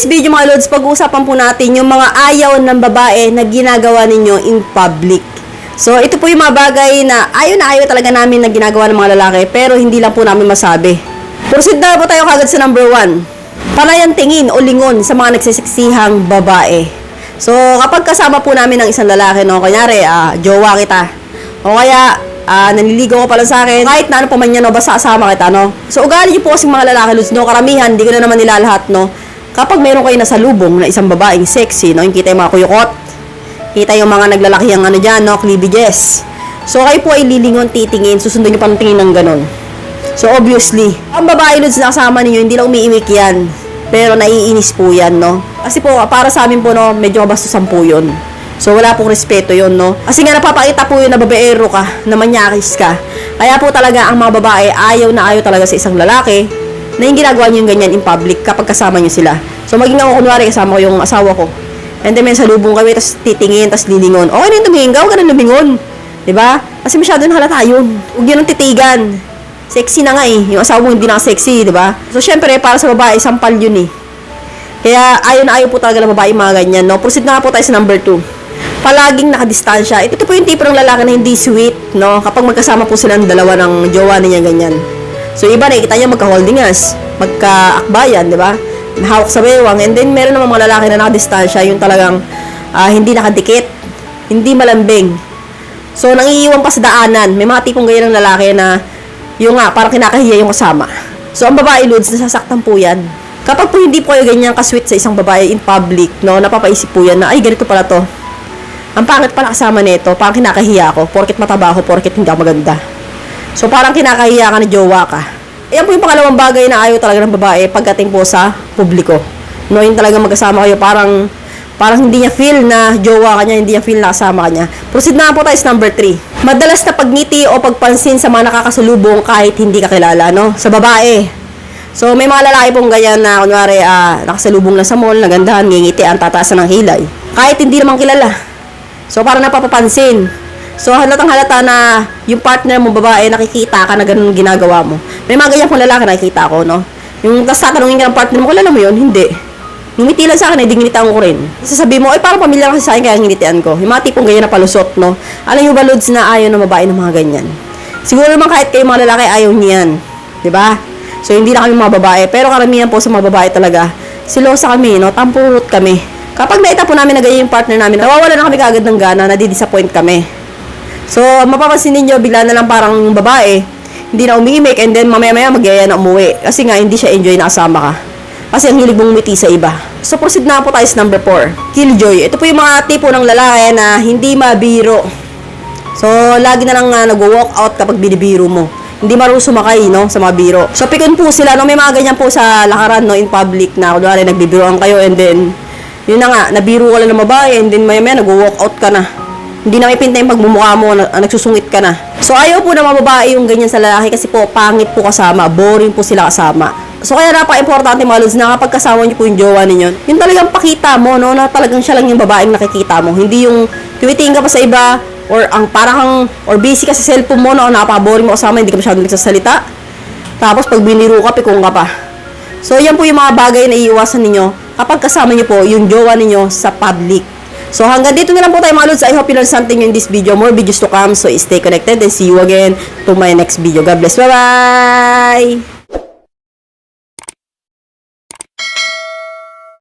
this video mga lods, pag-uusapan po natin yung mga ayaw ng babae na ginagawa ninyo in public. So, ito po yung mga bagay na ayaw talaga namin na ginagawa ng mga lalaki, pero hindi lang po namin masabi. Proceed na po tayo kagad sa number 1. Panayang tingin o lingon sa mga nagsiseksihang babae. So, kapag kasama po namin ng isang lalaki, no, kunyari, jowa kita, o kaya, nanliligaw ka pala sa akin, kahit na ano pa man yan, no, basta kasama kita, no. So, ugali niyo po kasing mga lalaki, lods, no, karamihan, di ko na naman nilalahat, no. Kapag meron kayo nasalubong na isang babaeng sexy, no, yung kita yung mga kuyukot, kita yung mga naglalaki ang ano dyan, no, cleavages. So, kayo po ay lilingon, titingin, susundan nyo pang tingin ng ganun. So, obviously, ang babae lods na kasama ninyo, hindi lang umiimik yan. Pero naiinis po yan, no. Kasi po, para sa amin po, no, medyo kabastusan po yun. So, wala pong respeto yun, no. Kasi nga napapakita po yun na babaero ka, na manyakis ka. Kaya po talaga, ang mga babae, ayaw na ayaw talaga sa isang lalaki, na yung ginagawa nyo yung ganyan in public kapag kasama nyo sila. So, maging ako, kunwari, kasama ko yung asawa ko. And then, may salubong kami, tapos titingin, tapos lilingon. Okay na yung tumingin ka, huwag ka na lumingon. Diba? Kasi masyado na halata yun. Huwag yun ang titigan. Sexy na nga eh. Yung asawa mo hindi na sexy, diba? So, syempre, para sa babae, sampal yun eh. Kaya, ayaw na ayaw po talaga ng babae mga ganyan, no? Proceed na nga po tayo sa number 2. Palaging nakadistansya. Ito po yung tipo ng lalaki na hindi sweet, no? Kapag magkasama po silang dalawa ng jowa niya ganyan. So, iba nakikita niya magka-holding hands, magka-akbayan, di ba? Hawak sa bewang. And then, meron naman mga lalaki na nakadistansya, yung talagang hindi nakadikit, hindi malambing. So, nangiiwan pa sa daanan. May mga tipong ganyan ng lalaki na, yung nga, parang kinakahiya yung kasama. So, ang babae, lods, nasasaktan po yan. Kapag po hindi po kayo ganyan ka-sweet sa isang babae in public, no, napapaisip po yan na, ay, ganito pala to. Ang pangit pala kasama nito, parang kinakahiya ako, porket mataba ako, porket hindi ako maganda. So, parang kinakahiya ka na jowa ka. Ayan po yung pangalawang bagay na ayaw talaga ng babae pagdating po sa publiko. No, yung talaga magkasama kayo, parang hindi niya feel na jowa ka niya, hindi niya feel na kasama ka niya. Proceed na po tayo sa number 3. Madalas na pagngiti o pagpansin sa mga nakakasalubong kahit hindi ka kilala, no? Sa babae. So, may mga lalaki pong ganyan na, kunwari, nakasalubong lang sa mall, nagandahan, ngingitian, tataasan ng hilay. Kahit hindi naman kilala. So, parang napapapansin. So, halatang halata na yung partner mo babae, nakikita ka na ganun ginagawa mo. May mga ganyan pong lalaki nakikita ko, no? Yung tas tatanungin ka ng partner mo, kilala mo yun? Hindi. Ngumiti lang sa akin, di nginitian ko rin. Sasabihin mo, ay parang pamilya kasi sa akin kaya nginitian ko. Yung mga tipong ganyan na palusot, no? Alam yung ba, lods, na ayaw ng babae ng mga ganyan. Siguro naman kahit kayo mga lalaki, ayaw niyan. Diba? So, hindi na kami mga babae. Pero karamihan po sa mga babae talaga, silosa kami, no? Tampurot kami. Kapag naita po namin na ganyan yung partner namin, nawawala na kami kagad ng gana, nadidisappoint kami. So, mapapansin ninyo, bigla na lang parang babae, hindi na umiimik, and then mamaya-maya magyaya na umuwi. Kasi nga, hindi siya enjoy na kasama ka. Kasi ang hilig mong umiti sa iba. So, proceed na po tayo sa number 4. Killjoy. Ito po yung mga tipo ng lalaki na hindi mabiro. So, lagi na lang nag-walk out kapag binibiro mo. Hindi marunong sumakay, no, sa mga biro. So, pikon po sila, no, may mga ganyan po sa lakaran, no, in public na, kunwari, nagbibiroan kayo, and then, yun na nga, nabiro ka lang ng babae, and then maya-maya, nag-walk out ka na. Hindi na may pinta yung pagmumukha mo, nagsusungit ka na. So, ayaw po na mga babae yung ganyan sa lalaki kasi po, pangit po kasama, boring po sila kasama. So, kaya napaka-importante mga lods na kapag kasama niyo po yung jowa ninyo, yung talagang pakita mo, no, na talagang siya lang yung babaeng nakikita mo. Hindi yung tumitingin ka pa sa iba, or ang parang or busy ka sa cellphone mo, no, napaka-boring mo kasama, hindi ka masyadong nagsasalita. Tapos, pag biniro ka, pikong ka pa. So, yan po yung mga bagay na iiwasan ninyo kapag kasama niyo po yung jowa ninyo sa public. So, hanggang dito na lang po tayo mga lods. I hope you learned something in this video. More videos to come. So, stay connected and see you again to my next video. God bless. Bye-bye!